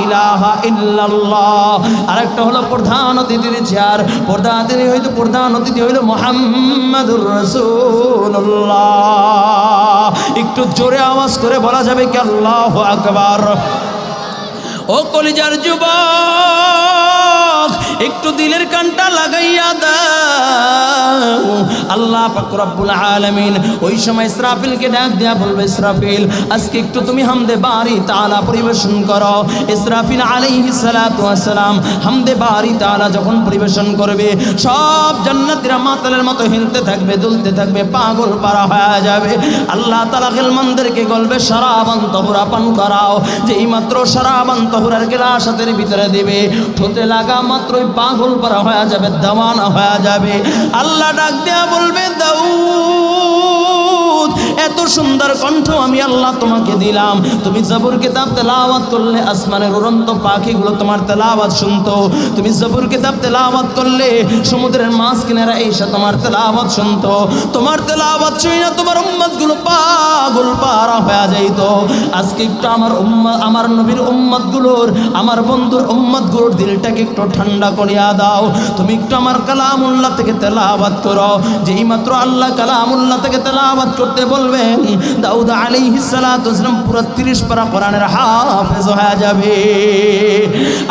ইলাহা ইল্লাল্লাহ। আর একটা হলো প্রধান অতিথির চেয়ার, প্রধান অতিথি হইল মুহাম্মাদুর রাসূলুল্লাহ। একটু জোরে আওয়াজ করে বলা যাবে কি আল্লাহু আকবার? ও কলিজার যুবক, একটু দিলের কানটা লাগাইয়া দাও। আল্লাহ পাক রব্বুল আলামিন ওই সময় ইসরাফিলকে ডাক দেয়া বলবে, ইসরাফিল আজকে একটু তুমি হামদে বারি তাআলা পরিবেশন করো। ইসরাফিল আলাইহিস সালাতু ওয়াস সালাম হামদে বারি তাআলা যখন পরিবেশন করবে, সব জান্নাতীরা মাতালের মতো হিলতে থাকবে, দুলতে থাকবে, পাগল পারা হয়ে যাবে। আল্লাহ তাআলা গিলমানদেরকে বলবে, শরাবান তাহুরা পান করাও। যেই মাত্র শরাবান তাহুরার গ্লাস হাতের ভিতরে দিবে, ঠোঁটে লাগা মাত্রই পাগল পারা হয়ে যাবে, দেওয়ানা হয়ে যাবে। আল্লাহ ডাক দেয়া বলবে, দাউদ এত সুন্দর কণ্ঠ আমি আল্লাহ তোমাকে দিলাম, তুমি জবুর কিতাব তেলাওয়াত করলে আসমানের উড়ন্ত পাখিগুলো তোমার তেলাওয়াত শুনতো। তুমি জবুর কিতাব তেলাওয়াত করলে সমুদ্রের মাছ কিনারা এসে তোমার তেলাওয়াত শুনতো। তোমার তেলাওয়াত শুনে না তোমার উম্মতগুলো পাগল পারা হয়ে যাইত। আজকে একটু আমার নবীর উম্মতগুলোর, আমার বন্ধুর উম্মতগুলোর দিলটাকে একটু ঠান্ডা করিয়া দাও। তুমি একটু আমার কালামুল্লাহ থেকে তেলাওয়াত করো। যেই মাত্র আল্লাহ কালামুল্লাহ থেকে তেলাওয়াত করতে বলবেন, দাউদ আলাইহিস সালাতু ওয়াস সালাম পুরো 30 পারা কোরআনের হাফেজ হয়ে যাবে।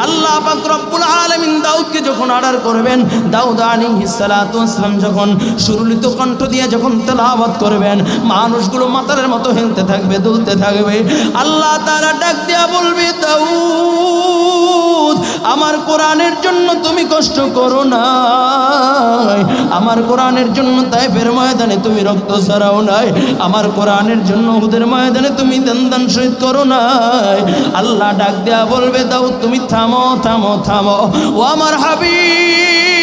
আল্লাহ পাক রব্বুল আলামিন দাউদকে যখন অর্ডার করবেন, দাউদ আলাইহিস সালাতু ওয়াস সালাম যখন সুরলিত কণ্ঠ দিয়ে যখন তেলাওয়াত করবেন, মানুষগুলো মাতালের মতো হেলতে থাকবে, দুলতে থাকবে। আল্লাহ তাআলা ডাক দেয়া বলবে, দাউদ আমার কোরআনের জন্য তুমি কষ্ট করো না, আমার কোরআনের জন্য তাইফের ময়দানে তুমি রক্ত ঝরাও নাই, আমার কোরআনের জন্য উহুদের ময়দানে তুমি দান শহীদ করো নাই। আল্লাহ ডাক দেয়া বলবে, দাউদ তুমি থামো থামো থামো। ও আমার হাবিব,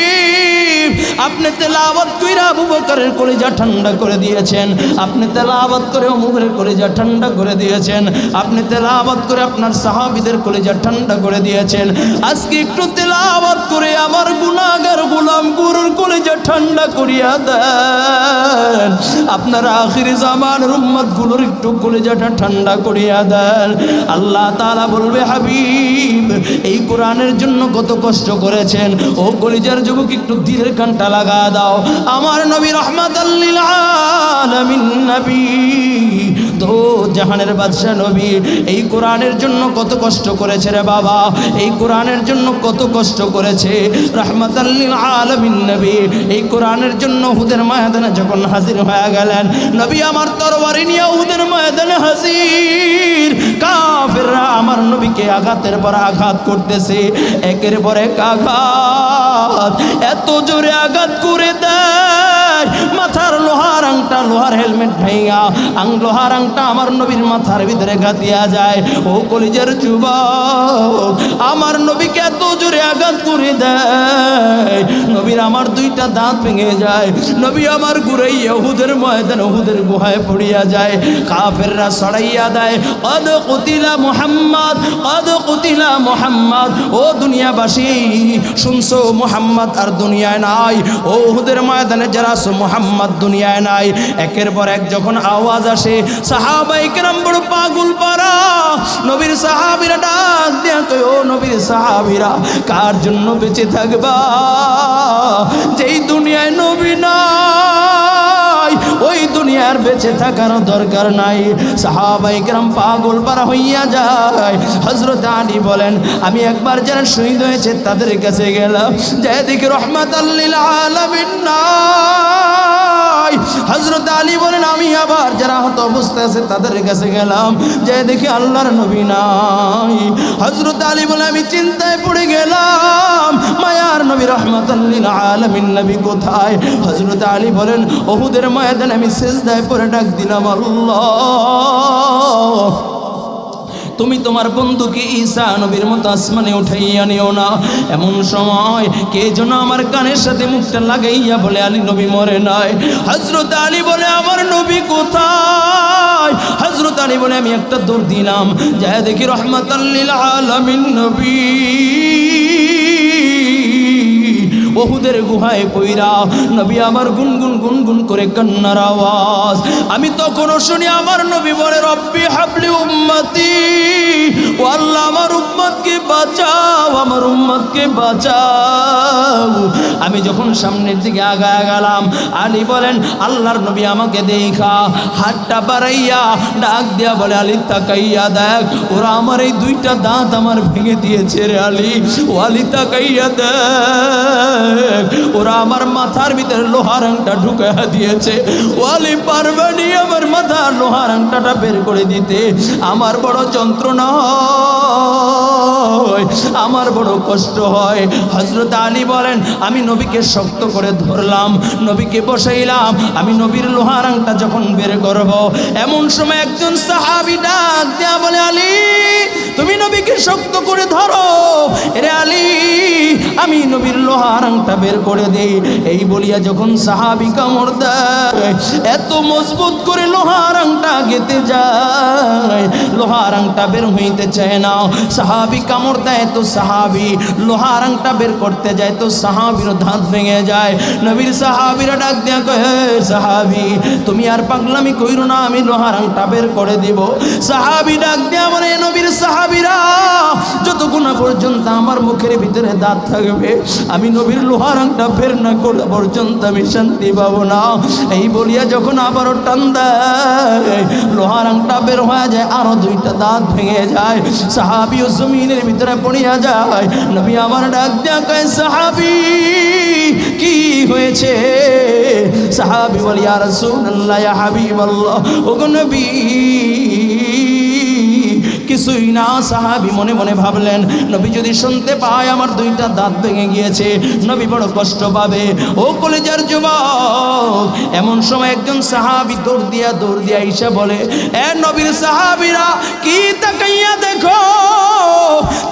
আপনি তেলাওয়াত কইরা আবু বকরের কলিজা ঠান্ডা করে দিয়েছেন, আপনি তেলাওয়াত করে ওমরের কলিজা ঠান্ডা করে দিয়েছেন, আপনি তেলাওয়াত করে আপনার সাহাবীদের কলিজা ঠান্ডা করে দিয়েছেন। আজকে একটু তেলাওয়াত করে আমার গুনাহগার গোলাম গুরুর কলিজা ঠান্ডা করিয়া দেন, আপনার আখিরি জামানের উম্মতগুলোর একটু কলিজাটা ঠান্ডা করিয়া দেন। আল্লাহ তাআলা বলবে, হাবিব এই কোরআনের জন্য কত কষ্ট করেছেন, ও কলিজার যুবক একটু দিলের কানটা লাগা দাও। আমার নবী রাহমাতাল লিল আলামিন নবী দো জাহানের বাদশা নবী এই কোরআনের জন্য কত কষ্ট করেছে রে বাবা, এই কোরআনের জন্য কত কষ্ট করেছে। রাহমাতাল লিল আলামিন নবী এই কোরআনের জন্য উহুদের ময়দানে যখন হাজির হয়ে গেলেন, নবী আমার তরবারি নিয়ে উহুদের ময়দানে হাজির। কাফেররা আমার নবীকে আঘাতের পর আঘাত করতেছে, একের পর এক আঘাত, এত জোরে আঘাত করে দেয় মাথার লোহার আংটা, লোহার হেলমেট ভাইয়া লোহার আংটা আমার নবীর মাথার ভিতরে গাতিয়া যায়। ও কলিজার যুবক, আমার নবীকে এত জোরে আঘাত করে দেয়, নবীর আমার দুইটা দাঁত ভেঙে যায়, নবী আমার ঘুরাইয়া উহুদের ময়দানে উহুদের গুহায় পড়িয়া যায়। কাফেররা ছড়াইয়া দেয় কদ কুতিলা মুহাম্মদ, কদ কুতিলা মুহাম্মদ। ও দুনিয়াবাসী শুনছো, মুহাম্মদ আর দুনিয়ায় নাই। ও উহুদের ময়দানে যারা আছো, মুহাম্মদ দুনিয়ায় নাই। একের পর এক যখন আওয়াজ আসে, সাহাবায়ে কেরাম বড় পাগল পারা, নবীর সাহাবীরা ডাক দেয়া কয়, ও নবীর সাহাবীরা কার জন্য বেঁচে থাকবা? যেই দুনিয়ায় নবী নাই ওই দুনিয়ার বেঁচে থাকার দরকার নাই। সাহাবায়ে কেরাম পাগল পারা হইয়া যায়। হযরত আলী বলেন, আমি একবার যারা শহীদ হয়েছে তাদের কাছে গেলাম, যে দেখি রাহমাতাল লিল আলামিন নাই। হযরত আলী বলেন, আমি আবার যারা আহত অবস্থায় আছে তাদের কাছে গেলাম, যে দেখি আল্লাহর নবী নাই। হযরত আলী বলে, আমি চিন্তায় পড়ে গেলাম, মায়ার নবী রাহমাতাল লিল আলামিন নবী কোথায়? হযরত আলী বলেন, উহুদের ময়দানে আমি সিজদায় পড়ে ডাক দিলাম, আল্লাহ তুমি তোমার বন্ধুকে ঈসা নবীর মতো আসমানে উঠাইয়া নিও না। এমন সময় কে যেন আমার কানের সাথে মুখটা লাগাইয়া বলে, আলী নবী মরে নাই। হযরত আলী বলে, আমার নবী কোথায়? হযরত আলী বলে, আমি একটা দৌড় দিলাম, যা দেখি রাহমাতাল লিল আলামিন নবী উহুদের গুহায় পইরা। নবী আমার গুনগুন গুনগুন করে কান্নার আওয়াজ আমি তখনও শুনি। আমার নবী বলে, রব্বি হাবলি উম্মতি, ও আল্লাহ আমার উম্মতকে বাঁচাও, আমার উম্মতকে বাঁচাও। আমি যখন সামনের দিকে আগায় গেলাম, আলী বলেন, আল্লাহর নবী আমাকে দেখা হাতটা বাড়াইয়া ডাক দিয়া বলে, আলী তাকাইয়া দেখ, ওরা আমার এই দুইটা দাঁত আমার ভেঙে দিয়েছে রে আলী। ও আলী তাকাইয়া দেখ, ওরা আমার মাথার ভিতরে লোহার আংটা ঢুকাইয়া দিয়েছে। ওয়ালি পারবানি আমার মাথার লোহার আংটাটা বের করে দিতে। আমার বড় যন্ত্রণা হয়, আমার বড় কষ্ট হয়। হযরত আলী বলেন, আমি নবীকে শক্ত করে ধরলাম, নবীকে বসাইলাম, আমি নবীর লোহার আংটা যখন বের করব, এমন সময় একজন সাহাবী ডাক দেয়া বলে, আলী তুমি নবীকে শক্ত করে ধরো। এরে আলী, আমি নবীর লোহার আংটা বের করে দেই। এই বলিয়া যখন সাহাবী কামড় দেয়, এত মজবুত করে লোহার আংটা গেতে যায়, লোহার আংটা বের হইতে চায় না। সাহাবী কামড় দেয় তো সাহাবী লোহার আংটা বের করতে যায় তো সাহাবীর দাঁত ভেঙে যায়। নবীর সাহাবীরা ডাক দেয়া কয়, হে সাহাবী তুমি আর পাগলামি কইরো না, আমি লোহার আংটা বের করে দিব। সাহাবী ডাক দেয়া বলে, নবীর সাহাবীরা যতক্ষণ না পর্যন্ত আমার মুখের ভিতরে দাঁত থাকবে, আমি নবীর লোহার আংটা বের না করা পর্যন্ত আমি শান্তি পাবো না। এই বলিয়া যখন আবারও টান দেয়, লোহার আংটা বের হয়ে যায়, আরো দুইটা দাঁত ভেঙে যায়। সাহাবীও জমিনের ভিতরে পড়িয়া যায়। নবী আমার ডাক দেয়া কয়, সাহাবী কি হয়েছে? সাহাবী বলে, ইয়া রাসূলুল্লাহ, ইয়া হাবিবাল্লাহ, ওগো নবী কিছুই না। সাহাবী মনে মনে ভাবলেন, নবী যদি শুনতে পায় আমার দুইটা দাঁত ভেঙে গিয়েছে, নবী বড় কষ্ট পাবে। ও কলেজার যুবক, এমন সময় একজন সাহাবী দৌড় দিয়া ঈশা বলে, এ নবীর সাহাবীরা কি তাকাইয়া দেখো,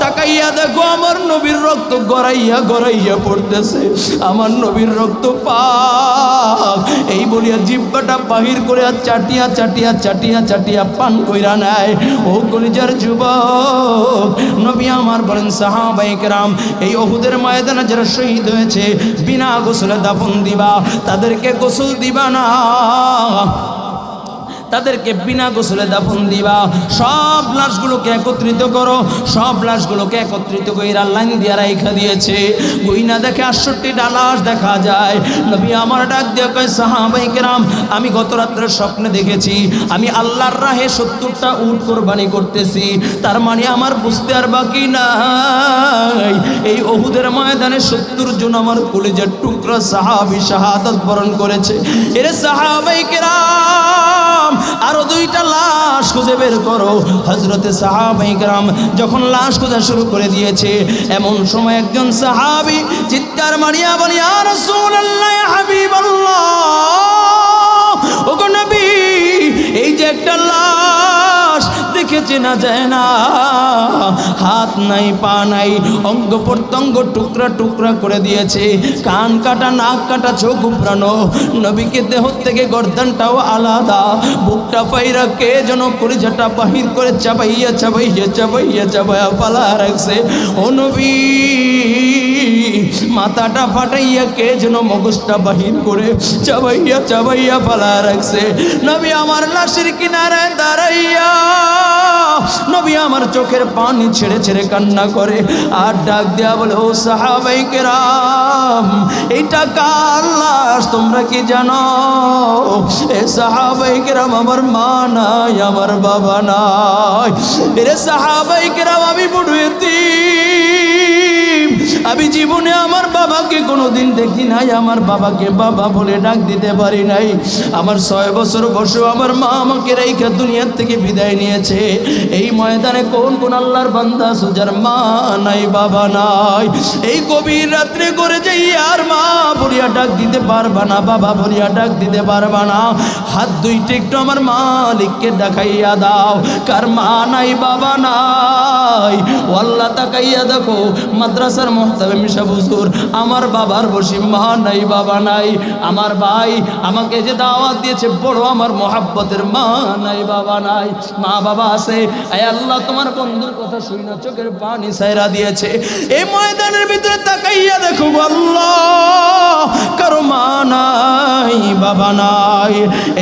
তাকাইয়া দেখো, আমার নবীর রক্ত গড়াইয়া গড়াইয়া পড়তেছে, আমার নবীর রক্ত পাক। এই বলিয়া জিহ্বাটা বাহির করে চাটিয়া চাটিয়া চাটিয়া চাটিয়া পান কইরা নেয়। ও কলিজার যুবক, নবী আমার বলেন, সাহাবায়ে কেরাম এই উহুদের ময়দানে যারা শহীদ হয়েছে বিনা গোসলে দাফন দিবা, তাদেরকে গোসল দিবা না, তাদেরকে বিনা গোসলে দাফন দিবা। সব লাশগুলোকে একত্রিত করো, সব লাশগুলোকে একত্রিত করে লাইন দিয়ে রাইখা দিয়েছে। গুইনা দেখে 68টা লাশ দেখা যায়। নবী আমার ডাক দিয়ে কয়, সাহাবায়ে কেরাম, আমি গত রাত্রে স্বপ্নে দেখেছি আমি আল্লাহর রাহে 70টা উট কোরবানি করতেছি। তার মানে আমার বুঝতে আর বাকি নাই, এই উহুদের ময়দানে 70 জন আমার কলিজার টুকরা সাহাবী শাহাদাত বরণ করেছে। এর সাহাবায়ে কেরাম, আরো 2টা লাশ খুঁজে বের করো। হযরতে সাহাবায়ে কেরাম যখন লাশ খোঁজা শুরু করে দিয়েছে, এমন সময় একজন সাহাবী চিৎকার মারিয়া বলে, ইয়া রাসূলুল্লাহ, ইয়া হাবিবাল্লাহ, ওগো নবী, এই যে একটা লাশ দেখে চেনা যায় না, হাত নাই পা নাই, অঙ্গ প্রত্যঙ্গ টুকরা টুকরা করে দিয়েছে, কান কাটা, নাক কাটা, চোখ উপড়ানো, নবীকে দেহ থেকে গর্দানটাও আলাদা, বুকটা ফাইরা কে যেন কলিজাটা বাহির করে চাবাইয়া চাবাইয়া চাবাইয়া চাবাইয়া পালা রাখছে। ও নবী, মাথাটা ফাটাইয়া কে যেন মগজটা বাহির করে চাবাইয়া চাবাইয়া পালা রাখছে। নবী আমার লাশের কিনারায় দাঁড়াইয়া নবী আমার চোখের পানি ছেড়ে ছেড়ে কান্না করে আর ডাক দেয়া বলে, ও সাহাবায়ে কেরাম, এইটা কার লাশ তোমরা কি জানো? এ সাহাবায়ে কেরাম, আমার মা নাই, আমার বাবা নাই। এরে সাহাবায়ে কেরাম, আমি বড় এতিম, আমি জীবনে আমার বাবাকে কোনোদিন দেখি নাই, আমার বাবাকে বাবা বলে ডাক দিতে পারি নাই। আমার 6 বছর বয়সে আমার মা আমাকে রেখে দুনিয়ার থেকে বিদায় নিয়েছে। এই ময়দানে কোন কোন আল্লাহর বান্দা সুজার মা নাই, বাবা নাই? এই গভীর রাত্রে করে যাই আর মা বলিয়া ডাক দিতে পারবা না, বাবা বলিয়া ডাক দিতে পারবা না। হাত দুইটা একটু আমার মালিককে দেখাইয়া দাও, কার মা নাই, বাবা নাই। ও আল্লাহ, তাকাইয়া দেখো মাদ্রাসার মুহতামিম সাহেব হুজুর, আমার বাবার বসি মা নাই, বাবা নাই। আমার ভাই আমাকে যে দাওয়াত দিয়েছে, বড় আমার মহাব্বতের, মা নাই, বাবা নাই। মা বাবা আছে, আয় আল্লাহ, তোমার বন্ধুর কথা শুই না, চোখের পানি সাইরা দিয়েছে। এই ময়দানের ভিতরে তাকাইয়া দেখো আল্লাহ, কারো মা নাই, বাবা নাই।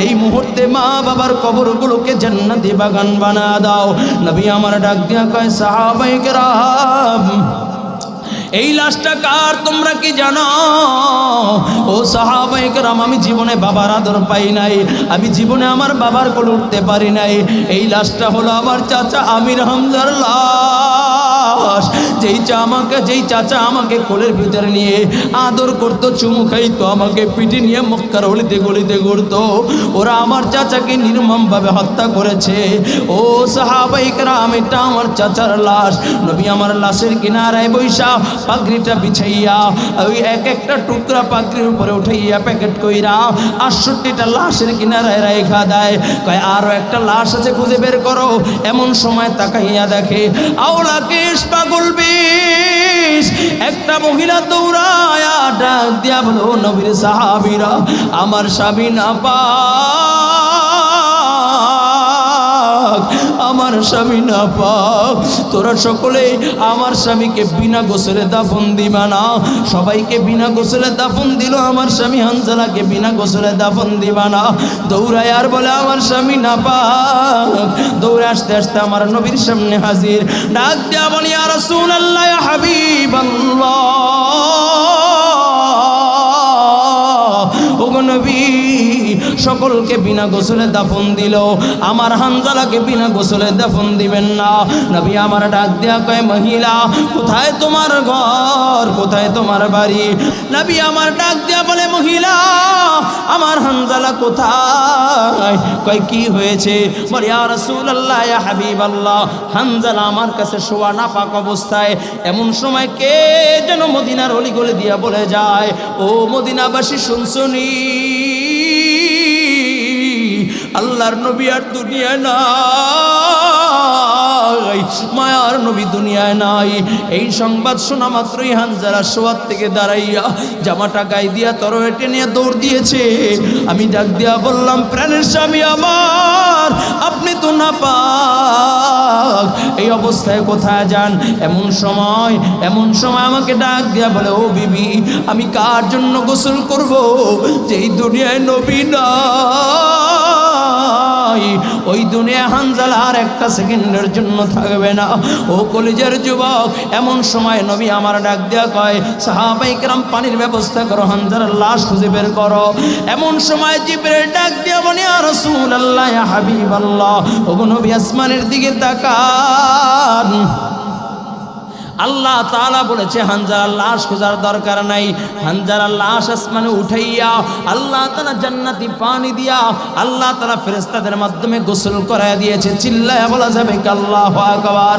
এই মুহূর্তে মা বাবার কবরগুলোকে জান্নাতি বাগান বানা দাও। নবী আমার ডাক দিয়া কয়, সাহাবায়ে কেরাম, এই লাশটা কার তোমরা কি জানো? ও সাহাবায়ে কেরাম, আমি জীবনে বাবার আদর পাই নাই, আমি জীবনে আমার বাবার কোলে উঠতে পারি নাই। এই লাশটা হলো আমার চাচা আমির হামজার লাশ। যেই চাচা আমাকে কোলের ভিতরে নিয়ে আদর করতো, চুমু খাইতো, আমাকে পিঠে নিয়ে মক্কার অলিতে গলিতে ঘুরতো, ওরা আমার চাচাকে নির্মমভাবে হত্যা করেছে। ও সাহাবায়ে কেরাম, এটা আমার চাচার লাশ। নবী আমার লাশের কিনারায় বৈশা পাগড়িটা বিছাইয়া ওই এক একটা টুকরা পাগড়ির উপরে উঠাইয়া প্যাকেট কইরা 68টা লাশের কিনারায় রাইখা দেয়। কয়, আরো একটা লাশ আছে, খুঁজে বের করো। এমন সময় তাকাইয়া দেখে আওলা কেশ পাগল বিষ একটা মহিলা দৌড়ায়া ডাক দিয়া বলো, নবীর সাহাবীরা, আমার স্বামী না পাক, আমার স্বামী না পাক, তোরা সকলে আমার স্বামীকে বিনা গোসলে দাফন দিবা না। সবাইকে বিনা গোসলে দাফন দিল, আমার স্বামী হানজালাকে বিনা গোসলে দাফন দিবা না। দৌড়ায় আর বলে, আমার স্বামী না পাক। দৌড়ে আসতে আসতে আমার নবীর সামনে হাজির, ডাক দিয়া বলি, ইয়া রাসূলুল্লাহ, ইয়া হাবিবাল্লাহ, ওগো নবী, সকলকে বিনা গোসলে দাফন দিল, আমার হানজালাকে বিনা গোসলে দাফন দিবেন না। নবী আমার ডাক দেয়া কয়, মহিলা, কোথায় তোমার ঘর, কোথায় তোমার বাড়ি? নবী আমার ডাক দেয়া বলে, মহিলা, আমার হানজালা কোথায়? কয়, কি হয়েছে? বলে, ইয়া রাসূলুল্লাহ, ইয়া হাবিবাল্লাহ, হানজালা আমার কাছে শোয়া নাপাক অবস্থায়। এমন সময় কে যেন মদিনার অলিগলি দিয়া বলে যায়, ও মদিনাবাসী, শুনছনি আল্লাহর নবী আর দুনিয়ায় নাই, মায়ার নবী দুনিয়ায় নাই। এই সংবাদ শোনা মাত্রই হানজালা শোয়ার থেকে দাঁড়াইয়া জামাটা গায়ে দিয়া তরবারিটা নিয়ে দৌড় দিয়েছে। আমি ডাক দিয়া বললাম, প্রাণের স্বামী আমার, আপনি তো না পাক, এই অবস্থায় কোথায় যান? এমন সময় আমাকে ডাক দিয়া বলে, ও বিবি, আমি কার জন্য গোসল করব, যেই দুনিয়ায় নবী নাই, নয়, ওই দুনিয়া হানজালা আর একটা সেকেন্ডের জন্য থাকবে না। ও কলিজার যুবক, এমন সময় নবী আমার ডাক দেয়া কয়, সাহাবায়ে কেরাম পানির ব্যবস্থা করো, হানজালার লাশ খুঁজে বের করো। এমন সময় জিবরাইল ডাক দিয়া বলে, ইয়া রাসূলুল্লাহ, ইয়া হাবিবাল্লাহ, ওগো নবী আসমানের দিকে তাকান। আল্লাহ তাআলা বলেছে হানজালার লাশ খোঁজার দরকার নাই। হানজালার লাশ আসমানে উঠাইয়া আল্লাহ তাআলা জান্নাতি পানি দিয়া আল্লাহ তাআলা ফেরেশতাদের মাধ্যমে গোসল করায় দিয়েছে। চিল্লায়া বলা যাবে কি আল্লাহু আকবার।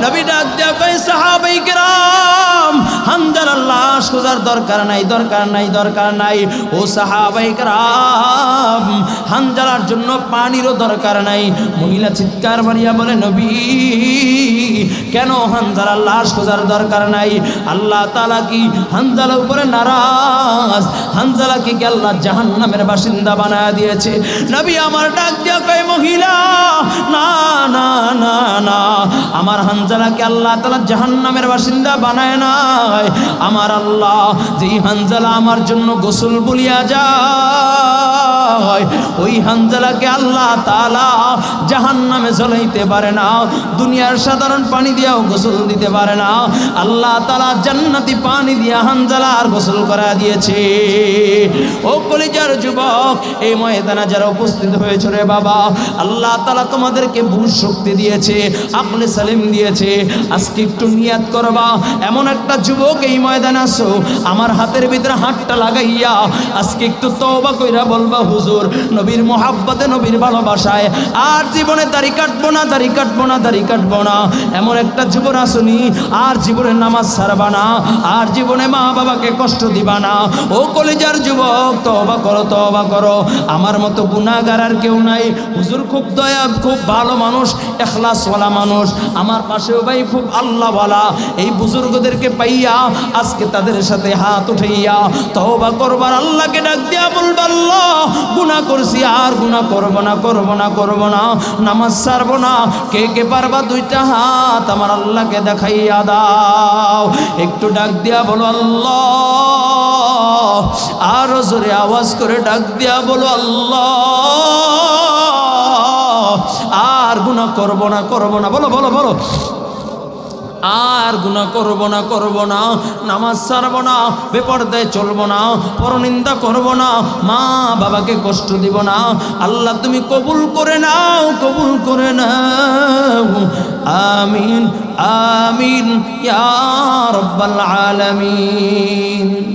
নবী ডাক দিয়া কয়, সাহাবায়ে কেরাম, হানজালার লাশ খোঁজার দরকার নাই, দরকার নাই, দরকার নাই। ও সাহাবায়ে কেরাম, হানজালার জন্য পানিরও দরকার নাই। মহিলা চিৎকার মারিয়া বলে, নবী, কেন হানজালার লাশ খোঁজার দরকার নাই? আল্লাহ তাআলা কি হানজালার উপরে নারাজ? হানজালাকে কি আল্লাহ জাহান্নামের বাসিন্দা বানায় দিয়েছে? নবী আমার ডাক দিয়া কয়, মহিলা, না না না না, আমার হানজালাকে আল্লাহ তাআলা জাহান্নামের বাসিন্দা বানায় নাই। আমার আল্লাহ যেই হানজালা আমার জন্য গোসল বলিয়া যায়, ওই হানজালাকে আল্লাহ তাআলা জাহান্নামে জ্বলাইতে পারে না। দুনিয়ার সাধারণ পানি দিয়াও গোসল দিতে পারে না। আল্লাহ তাআলা জান্নাতি পানি দিয়া হানজালার গোসল করা দিয়েছে। ও কলিজার যুবক, এই ময়দানে যারা উপস্থিত হয়েছে রে বাবা, আল্লাহ তাআলা তোমাদেরকে বুঝ শক্তি দিয়েছে, আকলে সালিম দিয়েছে। আজকে একটু নিয়াত করবা, এমন একটা যুবক এই ময়দানে আসো, আমার হাতের ভিতরে হাতটা লাগাইয়া আজকে একটু তওবা কইরা বলবা, হুজুর, নবীর মোহাব্বতে, নবীর ভালোবাসায় আর জীবনে দাড়ি কাটবো না, দাড়ি কাটবো না, দাড়ি কাটবো না। এমন একটা জীবন আসুনি, আর জীবনে নামাজ ছাড়বা না, আর জীবনে মা বাবাকে কষ্ট দিবা না। ও কলিজার যুবক, তওবা করো, তওবা করো। আমার মতো গুনাহগার আর কেউ নাই। হুজুর খুব দয়া, খুব ভালো মানুষ, ইখলাসওয়ালা মানুষ। আমার পাশেও ভাই খুব আল্লাহওয়ালা। এই বুজুর্গদেরকে পাইয়া আজকে তাদের সাথে হাত উঠাইয়া তওবা করবার, আল্লাহকে ডাক দিয়া বলবা, আল্লাহ, গুনাহ করছি, আর গুনাহ করবো না, করবো না, করবো না, নামাজ ছাড়বো না। কে কে পারবা দুইটা হাত আমার আল্লাহকে দেখাইয়া দাও। একটু ডাক দিয়া বলো আল্লাহ, আরো জোরে আওয়াজ করে ডাক দিয়া বলো আল্লাহ, আর গুনাহ করবো না, করবো না। বলো বলো বলো, আর গুনাহ করবো না, করবো না, নামাজ ছাড়বো না, বেপরদায় চলবো না, পরনিন্দা করবো না, মা বাবাকে কষ্ট দিব না। আল্লাহ তুমি কবুল করে নাও, কবুল করে নাও। আমিন আমিন ইয়া রাব্বাল আলামিন।